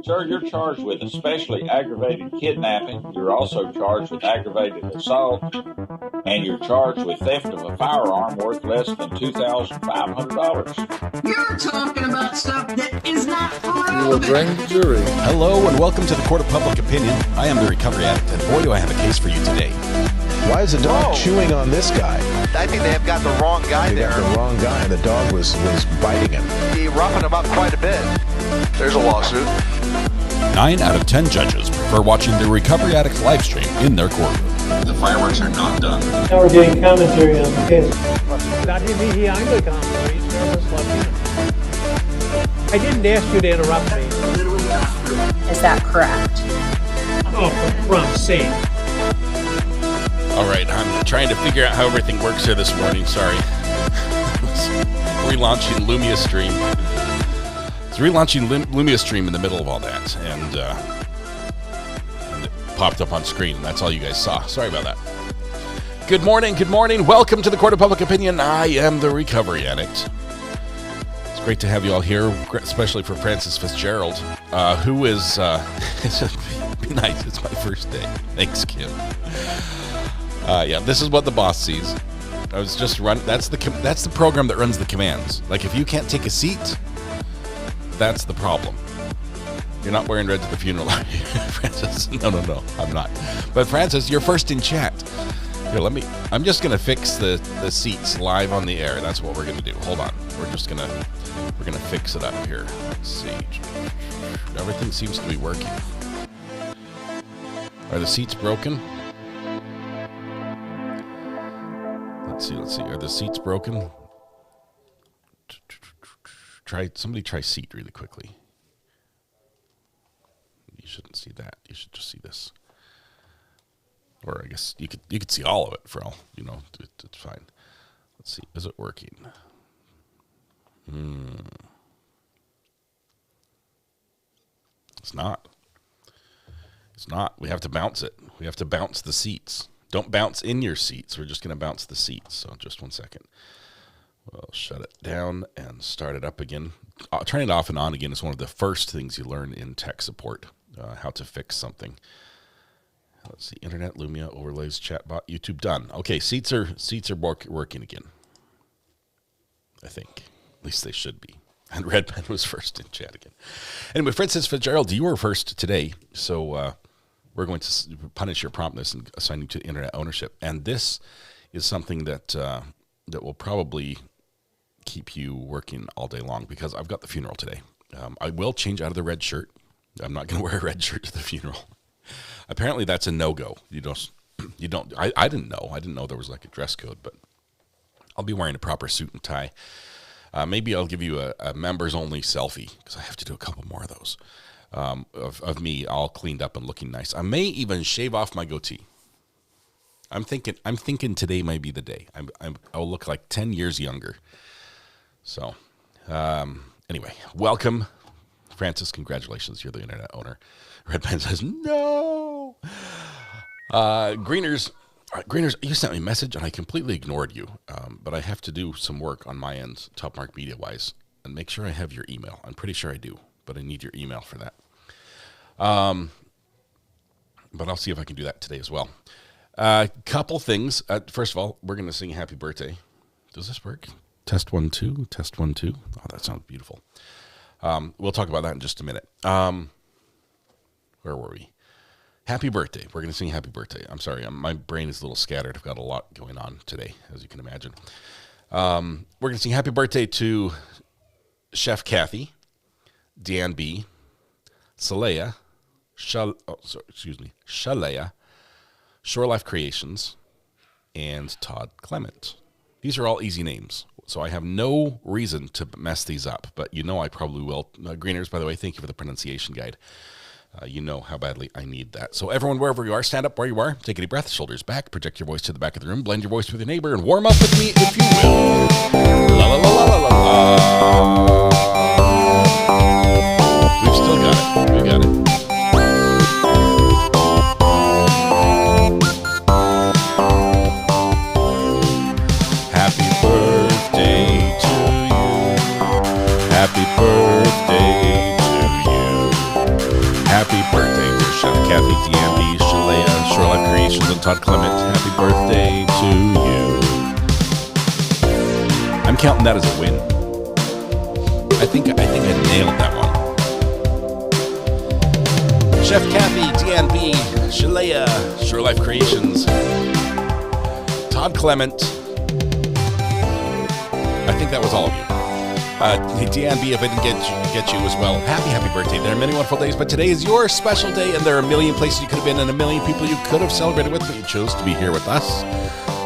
Sir, you're charged with especially aggravated kidnapping. You're also charged with aggravated assault, and you're charged with theft of a firearm worth less than $2,500. You're talking about stuff that is not You will bring the jury. Hello and welcome to the Court of Public Opinion. I am the Recovery Addict, and boy do I have a case for you today. Why is the dog chewing on this guy? I think they have got the wrong guy They there. got the wrong guy, and the dog was biting him. He roughing him up quite a bit. There's a lawsuit. 9 out of 10 judges prefer watching the Recovery Addict live stream in their courtroom. The fireworks are not done. Now we're getting commentary on the case. Dati hindi Anglican, please, Service Latino. I didn't ask you to interrupt me. Is that correct? Oh, for Trump's sake. All right, I'm trying to figure out how everything works here this morning. Sorry. Relaunching Lumia Stream. It's relaunching Lumia Stream in the middle of all that, and it popped up on screen, and that's all you guys saw. Sorry about that. Good morning, good morning. Welcome to the Court of Public Opinion. I am the Recovery Addict. It's great to have you all here, especially for Francis Fitzgerald, who is, be nice, it's my first day. Thanks, Kim. Yeah, this is what the boss sees. I was just running. That's the program that runs the commands. Like, if you can't take a seat, that's the problem. You're not wearing red to the funeral, are you, Francis? No, I'm not. But Francis, you're first in chat. Here, I'm just gonna fix the seats live on the air. That's what we're gonna do. Hold on. We're gonna fix it up here. Let's see. Everything seems to be working. Are the seats broken? Let's see. Are the seats broken? Somebody try seat really quickly. You shouldn't see that. You should just see this. Or I guess you could see all of it for all, it's fine. Let's see. Is it working? It's not. It's not. We have to bounce it. We have to bounce the seats. Don't bounce in your seats. We're just going to bounce the seats. So just 1 second. We'll shut it down and start it up again. Turning it off and on again is one of the first things you learn in tech support, how to fix something. Let's see, Internet, Lumia, overlays, chatbot, YouTube, done. Okay, seats are working again. I think. At least they should be. And Redman was first in chat again. Anyway, Francis Fitzgerald, you were first today, so we're going to punish your promptness and assign you to internet ownership. And this is something that will probably keep you working all day long, because I've got the funeral today. I will change out of the red shirt. I'm not going to wear a red shirt to the funeral. Apparently that's a no-go. I didn't know. I didn't know there was like a dress code, but I'll be wearing a proper suit and tie. Maybe I'll give you a members-only selfie, because I have to do a couple more of those, of me all cleaned up and looking nice. I may even shave off my goatee. I'm thinking today might be the day. I'll look like 10 years younger. So, anyway, welcome, Francis. Congratulations, you're the internet owner. Redman says no. Greeners, you sent me a message and I completely ignored you. But I have to do some work on my end, Top Mark Media wise, and make sure I have your email. I'm pretty sure I do, but I need your email for that. But I'll see if I can do that today as well. Couple things. First of all, we're going to sing happy birthday. Does this work? Test 1, 2. Test 1, 2. Oh, that sounds beautiful. We'll talk about that in just a minute. Where were we? Happy birthday. We're going to sing happy birthday. I'm sorry. My brain is a little scattered. I've got a lot going on today, as you can imagine. We're going to sing happy birthday to Chef Kathy, Dan B, Shalea, Shalea, Shore Life Creations, and Todd Clement. These are all easy names, so I have no reason to mess these up, but I probably will. Greeners, by the way, thank you for the pronunciation guide. You know how badly I need that. So everyone, wherever you are, stand up where you are, take a deep breath, shoulders back, project your voice to the back of the room, blend your voice with your neighbor, and warm up with me if you will. La la la la la la la. We've still got it. We got it. Happy birthday to you. Happy birthday to you. Kathy, Deanne, Shalea, Shore Life Creations, and Todd Clement. Happy birthday to you. I'm counting that as a win. I think I nailed that one. Chef Kathy, Deanne B, Shalea, Shore Life Creations, Todd Clement. I think that was all of you. Deanne B, if I didn't get you as well, happy birthday. There are many wonderful days, but today is your special day, and there are a million places you could have been and a million people you could have celebrated with, but you chose to be here with us.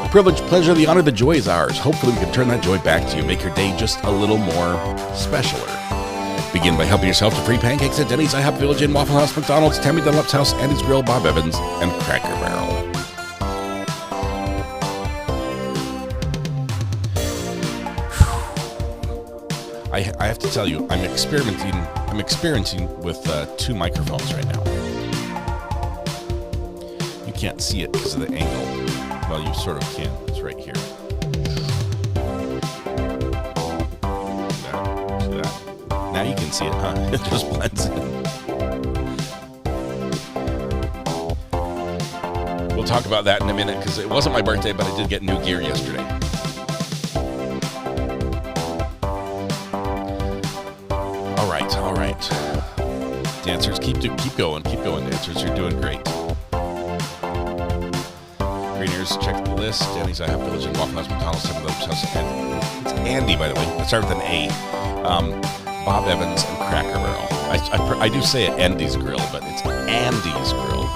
The privilege, pleasure, the honor, the joy is ours. Hopefully we can turn that joy back to you, make your day just a little more specialer. Begin by helping yourself to free pancakes at Denny's, IHOP, Village Inn, Waffle House, McDonald's, Tammy Dunlap's House, Andy's Grill, Bob Evans, and Cracker Barrel. I have to tell you, I'm experimenting with two microphones right now. You can't see it because of the angle. Well, you sort of can. It's right here. See that? Now you can see it, huh? It just blends in. We'll talk about that in a minute because it wasn't my birthday, but I did get new gear yesterday. All right. Dancers, keep going, dancers. You're doing great. Greeners, check the list. Danny's IHOP, Village Inn, Waffle House, McDonald's, Tammy Dunlap's House, and it's Andy, by the way. Let's start with an A. Bob Evans and Cracker Barrel. I do say it Andy's Grill, but it's Andy's Grill.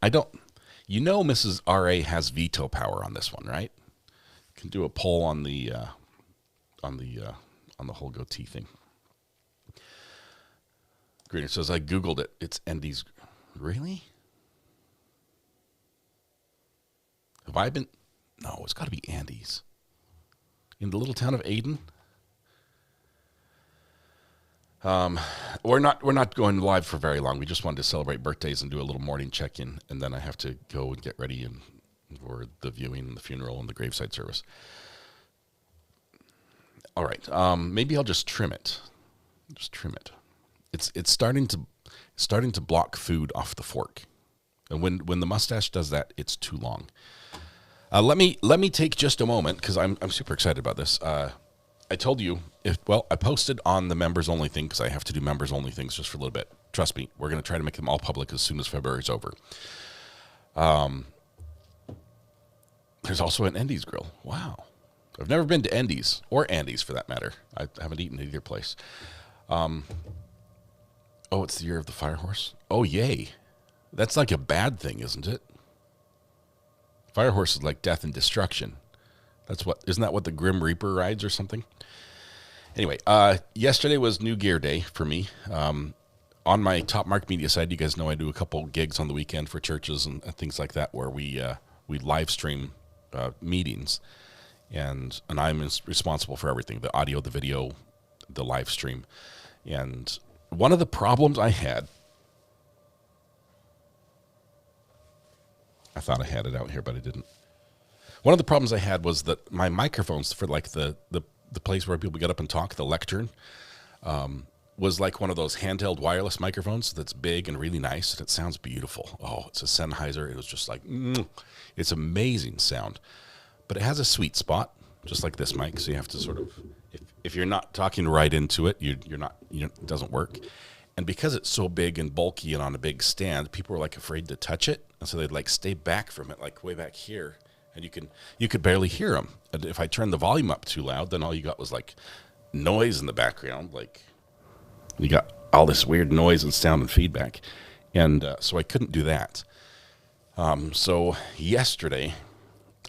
I don't, Mrs. R.A. has veto power on this one, right? Can do a poll on the whole goatee thing. Greener says, I Googled it. It's Andy's. Really? Have I been? No, it's got to be Andy's. In the little town of Ayden? We're not going live for very long. We just wanted to celebrate birthdays and do a little morning check-in, and then I have to go and get ready for the viewing and the funeral and the graveside service. All right, maybe I'll just trim it. It's starting to block food off the fork, and when the mustache does that, it's too long. Let me take just a moment because I'm super excited about this. I told you, I posted on the members only thing because I have to do members only things just for a little bit. Trust me, we're going to try to make them all public as soon as February's over. There's also an Andy's Grill. Wow. I've never been to Andy's or Andy's for that matter. I haven't eaten at either place. It's the year of the fire horse. Oh, yay. That's like a bad thing, isn't it? Fire horse is like death and destruction. Isn't that what the Grim Reaper rides or something? Anyway, yesterday was New Gear Day for me. On my Top Mark Media side, you guys know I do a couple gigs on the weekend for churches and things like that where we live stream meetings. And I'm responsible for everything, the audio, the video, the live stream. And one of the problems I had, I thought I had it out here, but I didn't. One of the problems I had was that my microphones for like the place where people get up and talk, the lectern, was like one of those handheld wireless microphones that's big and really nice, and it sounds beautiful. Oh, it's a Sennheiser. It was just like, it's amazing sound. But it has a sweet spot, just like this mic, so you have to sort of, if you're not talking right into it, it doesn't work. And because it's so big and bulky and on a big stand, people were like afraid to touch it, and so they'd like stay back from it, like way back here. And you could barely hear them. And if I turned the volume up too loud, then all you got was like noise in the background. Like you got all this weird noise and sound and feedback. And so I couldn't do that. So yesterday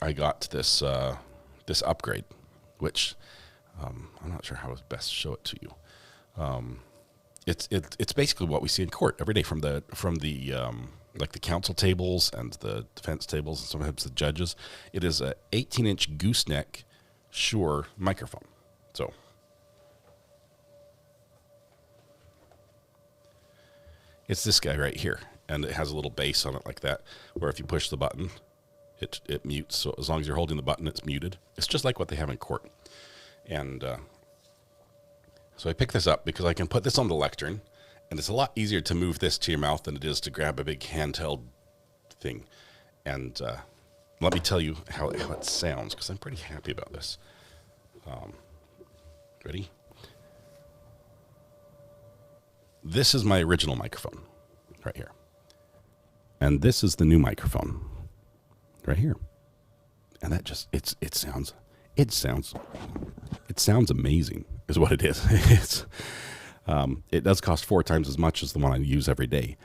I got this upgrade, which I'm not sure how to best show it to you. It's basically what we see in court every day from the like the counsel tables and the defense tables and sometimes the judges. It is a 18-inch gooseneck Shure microphone. So It's this guy right here, and it has a little base on it like that, where if you push the button, it mutes. So as long as you're holding the button, it's muted. It's just like what they have in court. And so I picked this up because I can put this on the lectern, and it's a lot easier to move this to your mouth than it is to grab a big handheld thing. And let me tell you how it sounds, because I'm pretty happy about this. Ready? This is my original microphone right here. And this is the new microphone right here. And that just, it sounds amazing is what it is. It does cost 4 times as much as the one I use every day.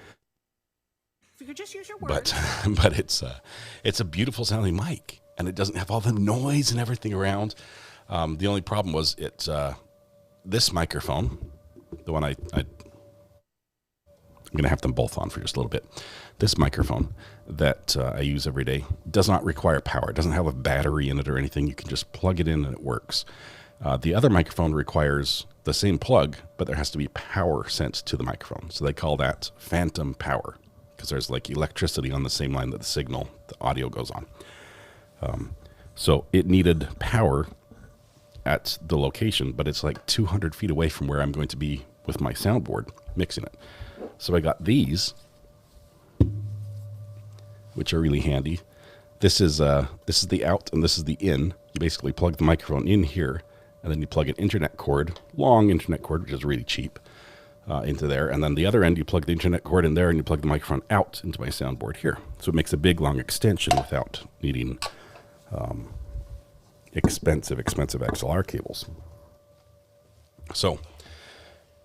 If you could just use your words. But it's a beautiful sounding mic, and it doesn't have all the noise and everything around. The only problem was this microphone, the one I'm going to have them both on for just a little bit. This microphone that I use every day does not require power. It doesn't have a battery in it or anything. You can just plug it in and it works. The other microphone requires the same plug, but there has to be power sent to the microphone. So they call that phantom power, because there's like electricity on the same line that the audio goes on. So it needed power at the location, but it's like 200 feet away from where I'm going to be with my soundboard mixing it. So I got these, which are really handy. This is the out and this is the in. You basically plug the microphone in here, and then you plug an internet cord, long internet cord, which is really cheap, into there. And then the other end, you plug the internet cord in there, and you plug the microphone out into my soundboard here. So it makes a big, long extension without needing expensive XLR cables. So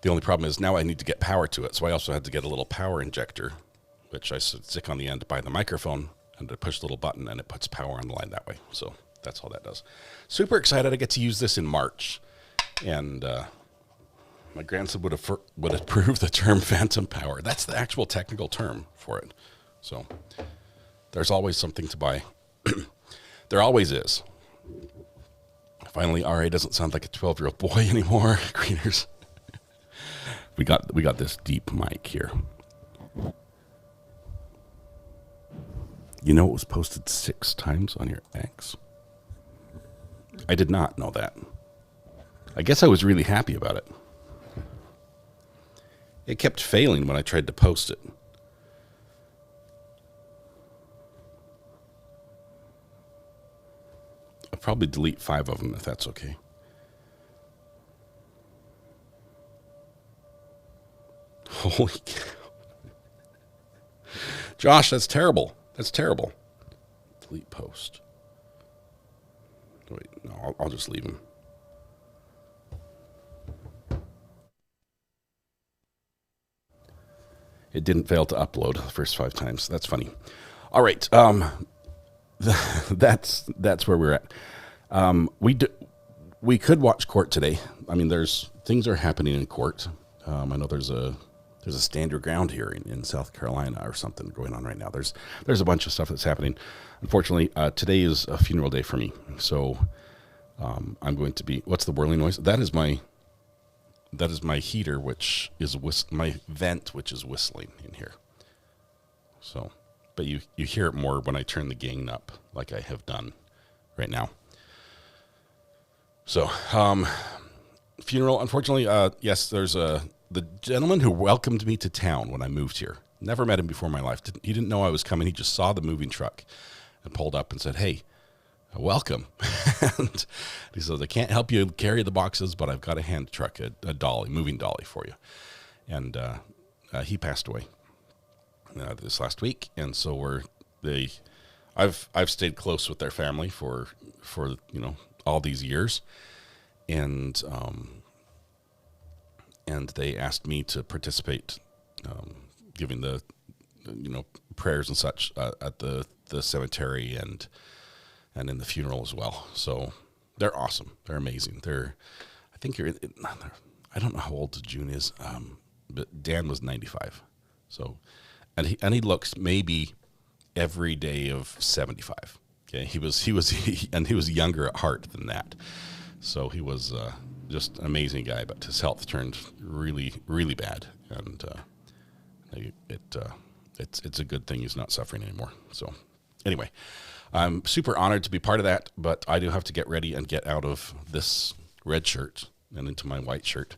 the only problem is now I need to get power to it. So I also had to get a little power injector, which I stick on the end by the microphone, and I push the little button, and it puts power on the line that way. So that's all that does. Super excited I get to use this in March. And my grandson would approve the term phantom power. That's the actual technical term for it. So there's always something to buy. There always is. Finally, RA doesn't sound like a 12-year-old boy anymore. Greeners. We got this deep mic here. You know it was posted 6 times on your X? I did not know that. I guess I was really happy about it. It kept failing when I tried to post it. I'll probably delete 5 of them if that's okay. Holy cow. Josh, that's terrible. That's terrible. Delete post. Wait, no, I'll just leave him. It didn't fail to upload the first 5 times. That's funny. All right. That's where we're at. We could watch court today. I mean, things are happening in court. I know there's a stand your ground hearing in South Carolina or something going on right now. There's a bunch of stuff that's happening. Unfortunately, today is a funeral day for me. So I'm going to be, what's the whirling noise? That is my heater, which is my vent, which is whistling in here. So, but you hear it more when I turn the gain up, like I have done right now. So, funeral, unfortunately, yes, there's the gentleman who welcomed me to town when I moved here. Never met him before in my life. He didn't know I was coming. He just saw the moving truck and pulled up and said, "Hey, welcome." And he says, "I can't help you carry the boxes, but I've got a hand truck, a dolly, moving dolly for you." And he passed away this last week, and so I've stayed close with their family for all these years, and they asked me to participate, giving the prayers and such at the cemetery and in the funeral as well. So they're awesome. They're amazing. I don't know how old June is, but Dan was 95. So, and he looks maybe every day of 75. Okay, he was younger at heart than that. So he was just an amazing guy, but his health turned really, really bad, and It's a good thing he's not suffering anymore. So anyway, I'm super honored to be part of that, but I do have to get ready and get out of this red shirt and into my white shirt.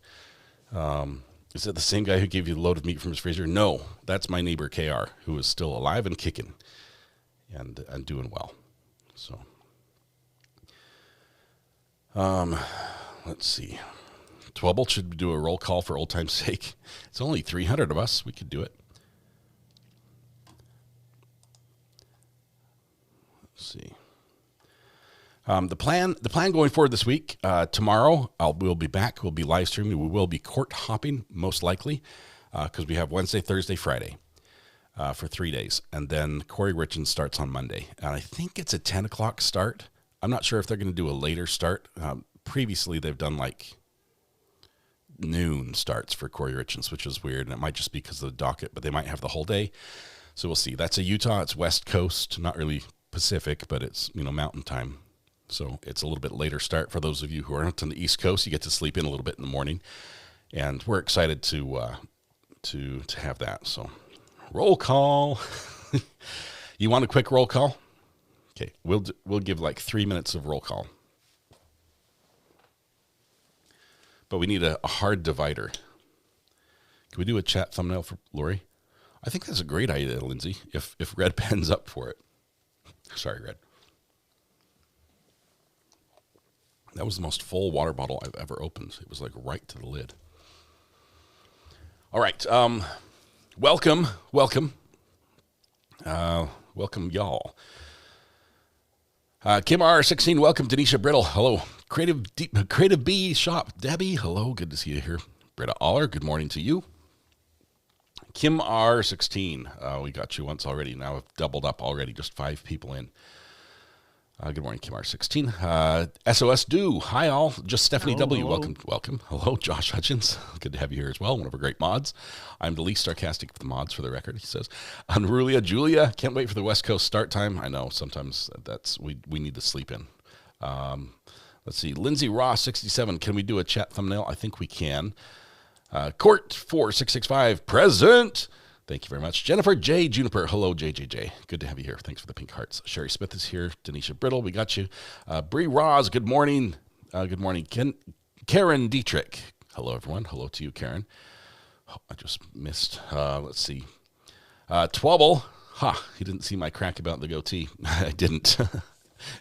Is it the same guy who gave you the load of meat from his freezer? No, that's my neighbor KR, who is still alive and kicking and doing well. So, let's see. Twubble should do a roll call for old time's sake. It's only 300 of us. We could do it. Let's see. The plan going forward this week, tomorrow we'll be back. We'll be live streaming. We will be court hopping, most likely, because we have Wednesday, Thursday, Friday for 3 days. And then Corey Richens starts on Monday. And I think it's a 10 o'clock start. I'm not sure if they're going to do a later start. Previously, they've done like noon starts for Corey Richens, which is weird. And it might just be because of the docket, but they might have the whole day. So we'll see. That's a Utah. It's West Coast, not really Pacific, but it's, Mountain time. So it's a little bit later start for those of you who aren't on the East Coast. You get to sleep in a little bit in the morning, and we're excited to have that. So, roll call. You want a quick roll call? Okay, we'll give like 3 minutes of roll call, but we need a hard divider. Can we do a chat thumbnail for Lori? I think that's a great idea, Lindsay. If Red Pen's up for it. Sorry, Red. That was the most full water bottle I've ever opened. It was like right to the lid. All right. Welcome, y'all. Kim R16, welcome. Denisha Brittle, hello. Creative B Shop, Debbie, hello. Good to see you here. Britta Aller, good morning to you. Kim R16, we got you once already. Now I've doubled up already, just 5 people in. Good morning, Kim R16. SOS Do, hi all. Just Stephanie W, hello. welcome. Hello, Josh Hutchins. Good to have you here as well, one of our great mods. I'm the least sarcastic of the mods, for the record, he says. Unrulia Julia, can't wait for the West Coast start time. I know, sometimes we need to sleep in. Let's see, Lindsay Ross, 67, can we do a chat thumbnail? I think we can. Court 4665, present. Thank you very much. Jennifer J. Juniper. Hello, JJJ. Good to have you here. Thanks for the pink hearts. Sherry Smith is here. Denisha Brittle, we got you. Bree Roz, good morning. Good morning. Karen Dietrich. Hello, everyone. Hello to you, Karen. Oh, I just missed. Let's see. Twubble. He didn't see my crack about the goatee. I didn't.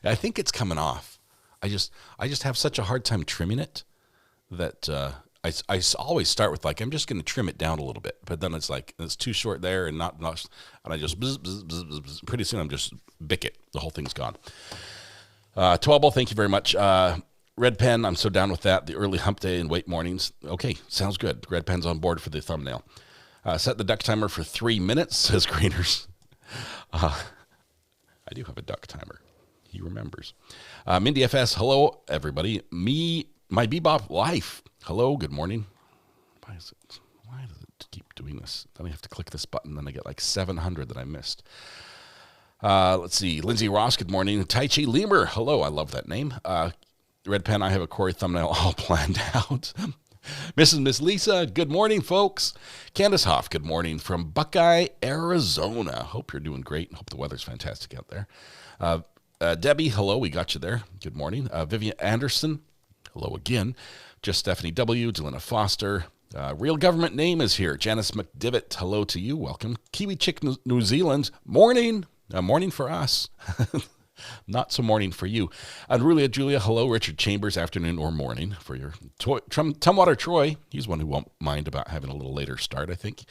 I think it's coming off. I just have such a hard time trimming it that I always start with like, I'm just going to trim it down a little bit, but then it's like, it's too short there and not, and I just, bzz. Pretty soon I'm just bick it. The whole thing's gone. Twubble, thank you very much. Red Pen, I'm so down with that. The early hump day and wait mornings. Okay, sounds good. Red Pen's on board for the thumbnail. Set the duck timer for 3 minutes, says Greeners. I do have a duck timer. He remembers. Mindy FS, hello, everybody. My Bebop Life. Hello, good morning. Why does it keep doing this? Then I have to click this button, then I get like 700 that I missed. Let's see. Lindsay Ross, good morning. Tai Chi Lemur, hello, I love that name. Red Pen, I have a Corey thumbnail all planned out. Miss Lisa, good morning, folks. Candace Hoff, good morning from Buckeye, Arizona. Hope you're doing great. Hope the weather's fantastic out there. Debbie, hello, we got you there. Good morning. Vivian Anderson, hello again. Just Stephanie W., Delina Foster. Real government name is here. Janice McDivitt, hello to you. Welcome. Kiwi Chick, New Zealand. Morning. Morning for us. Not so morning for you. Unrulia Julia, hello. Richard Chambers, afternoon or morning for your Tumwater Troy. He's one who won't mind about having a little later start, I think,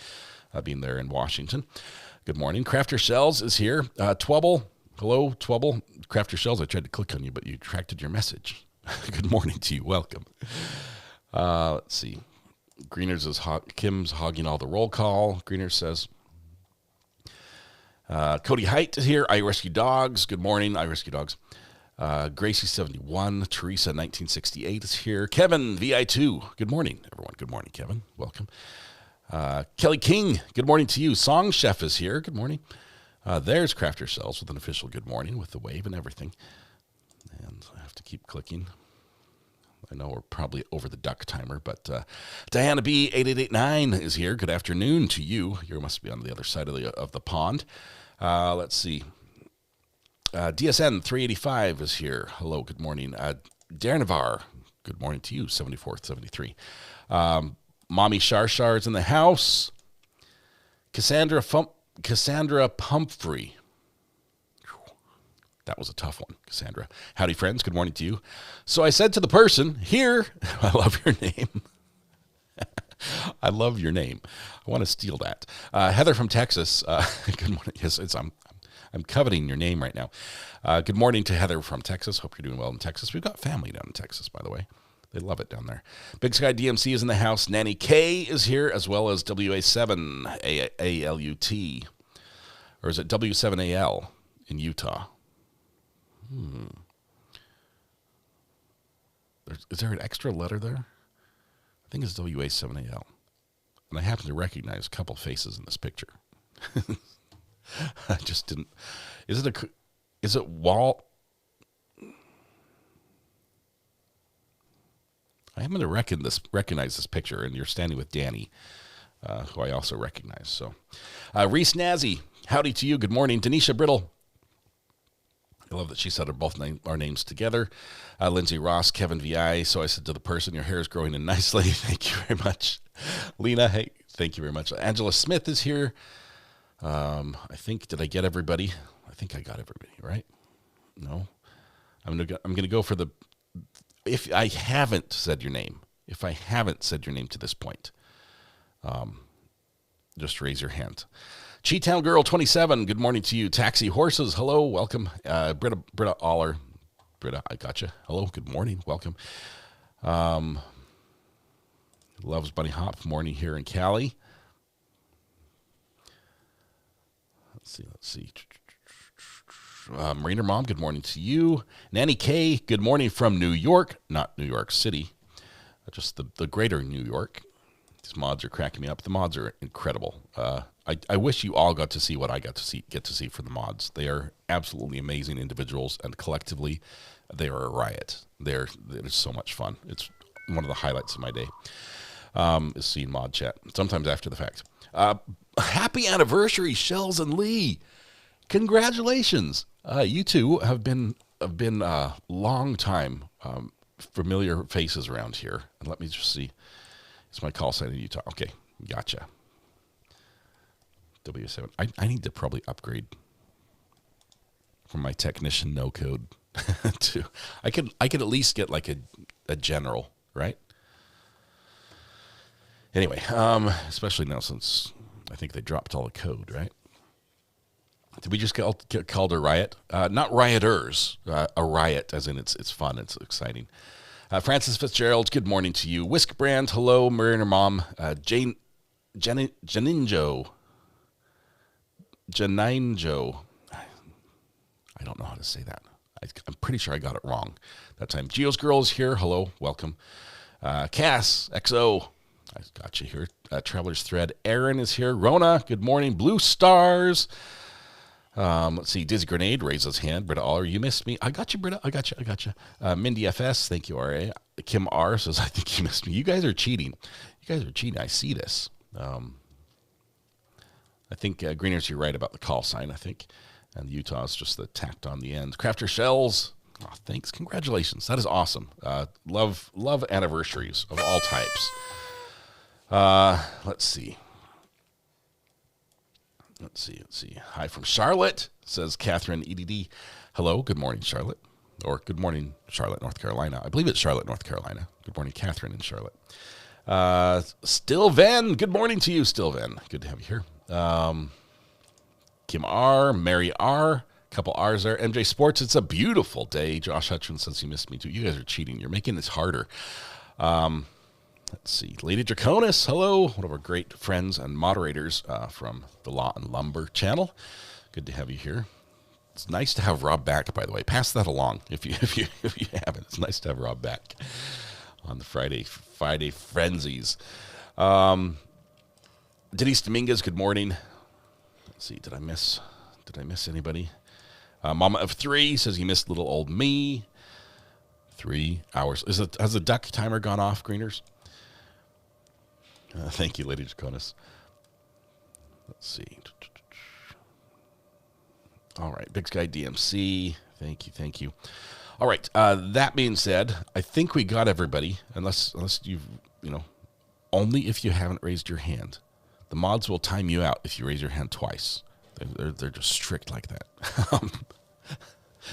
being there in Washington. Good morning. Crafter Shells is here. Twubble, hello, Twubble. Crafter Shells, I tried to click on you, but you retracted your message. Good morning to you. Welcome. Let's see. Greeners is Kim's hogging all the roll call. Greeners says. Cody Height is here. I Rescue Dogs. Good morning. I Rescue Dogs. Gracie 71. Teresa 1968 is here. Kevin VI2. Good morning, everyone. Good morning, Kevin. Welcome. Kelly King. Good morning to you. Song Chef is here. Good morning. There's Crafter Cells with an official good morning with the wave and everything. And I have to keep clicking. I know we're probably over the duck timer, but Diana B 8889 is here. Good afternoon to you. You must be on the other side of the pond. Let's see. DSN 385 is here. Hello, good morning. Darnavar, good morning to you. 7473. Mommy Shar is in the house. Cassandra Pumphrey. That was a tough one, Cassandra. Howdy, friends. Good morning to you. So I said to the person here, I love your name. I love your name. I want to steal that. Heather from Texas. Good morning. Yes, I'm coveting your name right now. Good morning to Heather from Texas. Hope you're doing well in Texas. We've got family down in Texas, by the way. They love it down there. Big Sky DMC is in the house. Nanny K is here, as well as WA7 ALUT. Or is it W7AL in Utah? Is there an extra letter there? I think it's WA7AL. And I happen to recognize a couple faces in this picture. I just didn't. Is it Walt? I happen to recognize this picture, and you're standing with Danny, who I also recognize. So, Reese Nazzy, howdy to you. Good morning. Denisha Brittle. I love that she said our names together. Lindsay Ross, Kevin VI. So I said to the person, your hair is growing in nicely. Thank you very much. Lena, hey, thank you very much. Angela Smith is here. I think, did I get everybody? I think I got everybody, right? No? I'm gonna go for the, if I haven't said your name to this point, just raise your hand. Cheetown Girl 27, good morning to you. Taxi Horses, hello, welcome. Britta Aller, Britta, I gotcha. Hello, good morning, welcome. Loves Bunny Hop, morning here in Cali. Let's see. Marina Mom, good morning to you. Nanny K, good morning from New York, not New York City, just the greater New York. These mods are cracking me up. The mods are incredible. I wish you all got to see what I get to see for the mods. They are absolutely amazing individuals, and collectively, they are a riot. It is so much fun. It's one of the highlights of my day, is seeing mod chat, sometimes after the fact. Happy anniversary, Shells and Lee. Congratulations. You two have been long time familiar faces around here. And let me just see. It's my call sign in Utah. Okay, gotcha. W7. I need to probably upgrade from my technician no code to I could at least get like a general, right? Anyway, especially now since I think they dropped all the code, right? Did we just get called a riot? Not rioters, a riot, as in it's fun, it's exciting. Francis Fitzgerald, good morning to you. Whisk Brand, hello. Mariner Mom, Janinjo. I don't know how to say that. I'm pretty sure I got it wrong that time. Geo's Girl is here. Hello, welcome. Cass, XO, I got you here. Traveler's Thread, Aaron is here. Rona, good morning. Blue Stars. Let's see. Dizzy Grenade raises hand. Britta Aller, you missed me. I got you, Britta. I got you. Mindy FS, thank you, RA. Kim R says, I think you missed me. You guys are cheating. I see this. I think Greeners, you're right about the call sign, I think. And Utah is just the tacked on the end. Crafter Shells, oh, thanks. Congratulations. That is awesome. Love anniversaries of all types. Let's see. Hi from Charlotte, says Catherine EDD. Hello, good morning, Charlotte. Or good morning, Charlotte, North Carolina. I believe it's Charlotte, North Carolina. Good morning, Catherine in Charlotte. Stilven, good morning to you, Stilven. Good to have you here. Kim R, Mary R, couple R's there. MJ Sports, it's a beautiful day. Josh Hutchins says he missed me too. You guys are cheating. You're making this harder. Let's see. Lady Draconis, hello. One of our great friends and moderators from the Law and Lumber channel. Good to have you here. It's nice to have Rob back, by the way. Pass that along if you haven't. It's nice to have Rob back on the Friday frenzies. Denise Dominguez, good morning. Let's see. Did I miss anybody? Mama of Three says he missed little old me. 3 hours. Has the duck timer gone off, Greeners? Thank you, Lady Draconis. Let's see. All right, Big Sky DMC. Thank you. All right, that being said, I think we got everybody, unless you've, only if you haven't raised your hand. The mods will time you out if you raise your hand twice. They're just strict like that.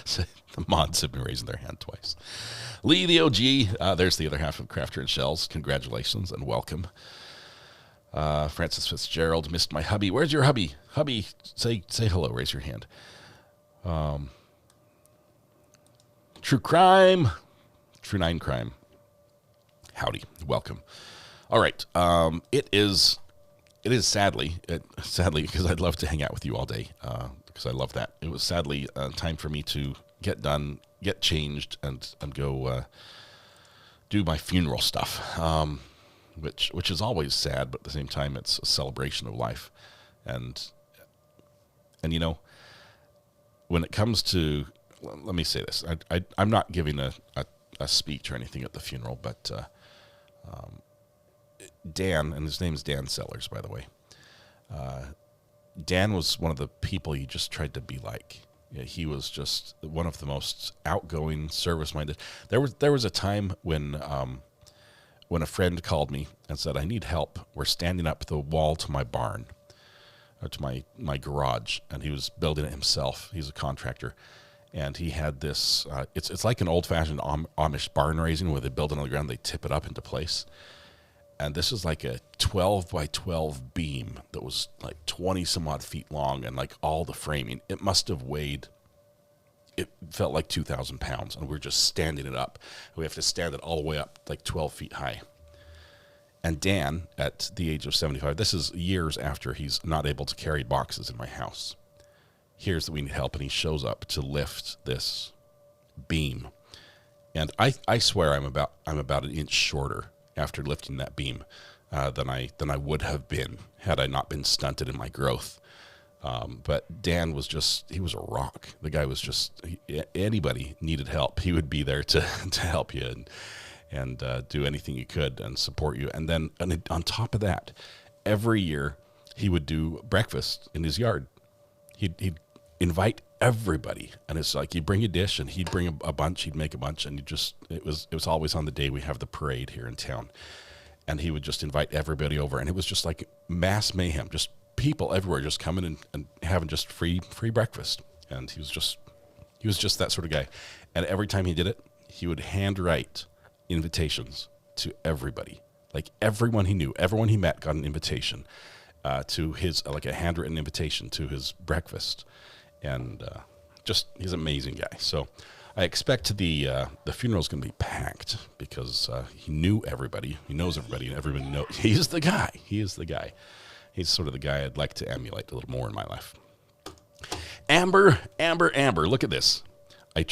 So the mods have been raising their hand twice. Lee, the OG, there's the other half of Crafter and Shells. Congratulations and welcome. Francis Fitzgerald, missed my hubby. Where's your hubby? Hubby, say hello, raise your hand. True Crime, True Nine Crime. Howdy, welcome. All right, it is sadly, because I'd love to hang out with you all day, because I love that. It was sadly time for me to get done, get changed, and go do my funeral stuff, which is always sad, but at the same time, it's a celebration of life. And when it comes to, let me say this, I'm not giving a speech or anything at the funeral, but Dan, and his name's Dan Sellers, by the way. Dan was one of the people you just tried to be like. Yeah, he was just one of the most outgoing, service-minded. There was a time when a friend called me and said, "I need help. We're standing up the wall to my barn, or to my garage," and he was building it himself. He's a contractor. And he had this, it's like an old-fashioned Amish barn raising where they build it on the ground, they tip it up into place. And this is like a 12 by 12 beam that was like 20 some odd feet long, and like all the framing, it must have weighed, it felt like 2,000 pounds, and we're just standing it up. We have to stand it all the way up like 12 feet high. And Dan, at the age of 75, this is years after he's not able to carry boxes in my house, hears that we need help, and he shows up to lift this beam. And I swear I'm about an inch shorter after lifting that beam than I would have been had I not been stunted in my growth. But Dan was he was a rock. The guy was just, anybody needed help, he would be there to help you and do anything he could and support you. And then on top of that, every year he would do breakfast in his yard. He'd invite everybody, and it's like he'd bring a dish, and he'd bring a bunch, he'd make a bunch, and it was always on the day we have the parade here in town, and he would just invite everybody over, and it was just like mass mayhem, just people everywhere just coming and having just free breakfast. And he was just that sort of guy. And every time he did it, he would handwrite invitations to everybody, like everyone he knew, everyone he met got an invitation to his, like a handwritten invitation to his breakfast. And he's an amazing guy. So I expect the funeral is going to be packed, because he knew everybody, he knows everybody, and everybody knows he's the guy. He is the guy. He's sort of the guy I'd like to emulate a little more in my life. Amber, look at this. I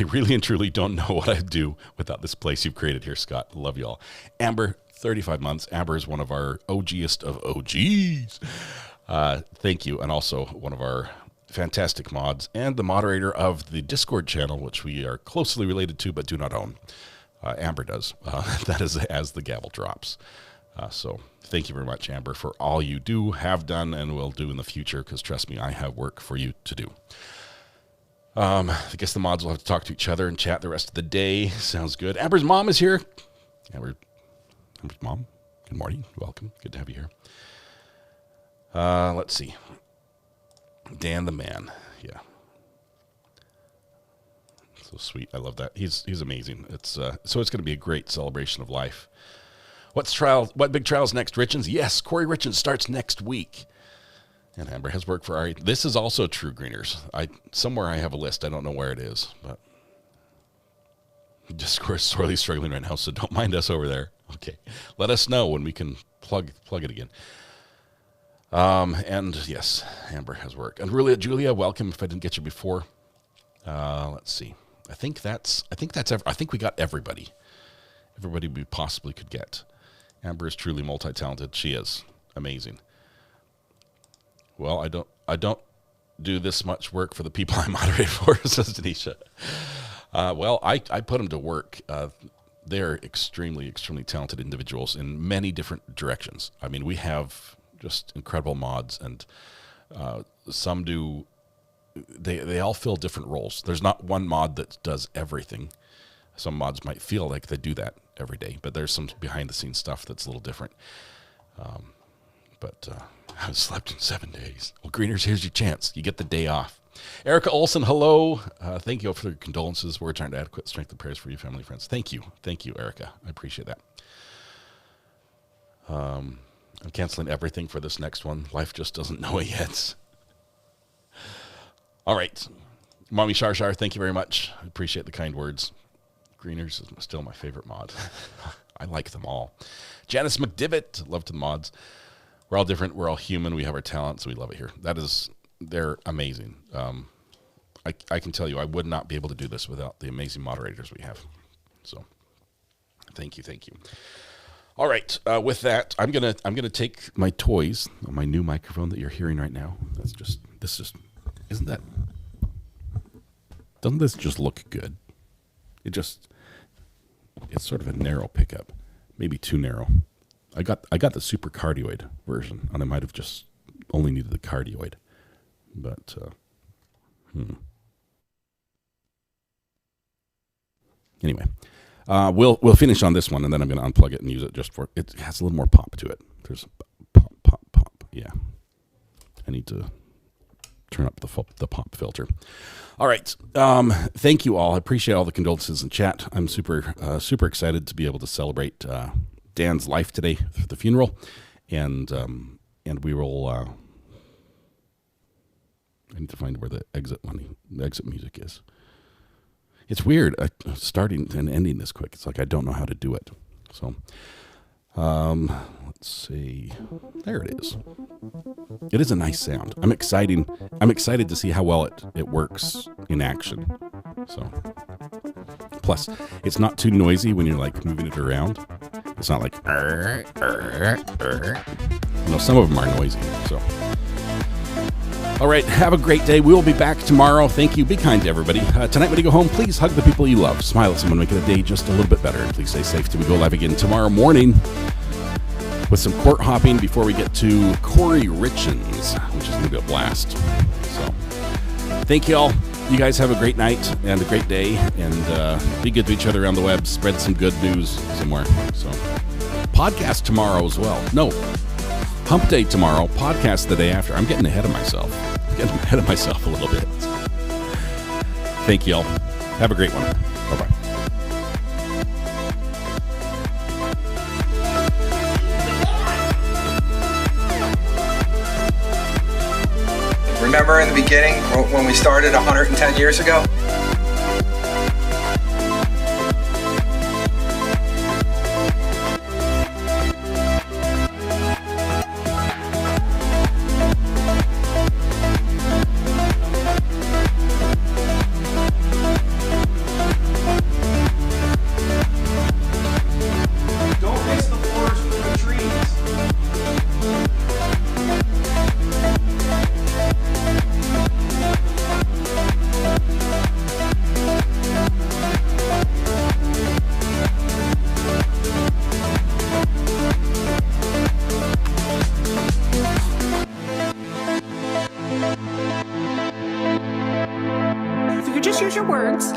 really and truly don't know what I'd do without this place you've created here, Scott. Love y'all. Amber, 35 months. Amber is one of our OGest of OGs. Thank you. And also one of our fantastic mods, and the moderator of the Discord channel, which we are closely related to but do not own. Amber does. That is as the gavel drops. So thank you very much, Amber, for all you do, have done, and will do in the future, because trust me, I have work for you to do. I guess the mods will have to talk to each other and chat the rest of the day. Sounds good. Amber's mom is here. Amber's mom, good morning. Welcome. Good to have you here. Let's see. Dan the man. Yeah. So sweet. I love that. He's amazing. So it's going to be a great celebration of life. What big trials next, Richens? Yes, Corey Richens starts next week. And Amber has worked for Ari. This is also true, Greeners. Somewhere I have a list. I don't know where it is, but Discord's sorely struggling right now, so don't mind us over there. Okay. Let us know when we can plug it again. And yes, Amber has work. And really, Julia, welcome. If I didn't get you before, let's see. I think we got everybody we possibly could get. Amber is truly multi-talented. She is amazing. Well, I don't do this much work for the people I moderate for, says Denisha. Well, I put them to work. They're extremely, extremely talented individuals in many different directions. I mean, we have just incredible mods, and some do. They all fill different roles. There's not one mod that does everything. Some mods might feel like they do that every day, but there's some behind-the-scenes stuff that's a little different. But I haven't slept in 7 days. Well, Greeners, here's your chance. You get the day off. Erica Olson, hello. Thank you for your condolences. We're trying to adequate strength and prayers for you, family, friends. Thank you. Thank you, Erica. I appreciate that. I'm canceling everything for this next one. Life just doesn't know it yet. All right. Mommy Shar Shar, thank you very much. I appreciate the kind words. Greeners is still my favorite mod. I like them all. Janice McDivitt, love to the mods. We're all different. We're all human. We have our talents. We love it here. They're amazing. I can tell you, I would not be able to do this without the amazing moderators we have. So, thank you. All right. With that, I'm gonna take my toys, my new microphone that you're hearing right now. Doesn't this just look good? It's sort of a narrow pickup, maybe too narrow. I got the super cardioid version, and I might have just only needed the cardioid, but Anyway, we'll finish on this one, and then I'm going to unplug it and use it just for it. Has a little more pop to it. There's pop. Yeah, I need to turn up the pop filter. All right. Thank you all. I appreciate all the condolences in chat. I'm super excited to be able to celebrate Dan's life today for the funeral, and we will. I need to find where the exit music is. It's weird starting and ending this quick. It's like I don't know how to do it. So, let's see. There it is. It is a nice sound. I'm excited to see how well it works in action. So, plus, it's not too noisy when you're like moving it around. It's not like, some of them are noisy. So, all right, have a great day. We will be back tomorrow. Thank you. Be kind to everybody. Tonight when you go home, please hug the people you love. Smile at someone, make it a day just a little bit better. And please stay safe till we go live again tomorrow morning with some court hopping before we get to Corey Richens, which is going to be a blast. So thank you all. You guys have a great night and a great day, and be good to each other around the web. Spread some good news somewhere. So podcast tomorrow as well. No, hump day tomorrow, podcast the day after. I'm getting ahead of myself. A little bit. Thank you all. Have a great one. Bye-bye. Remember in the beginning when we started 110 years ago? If you could just use your words.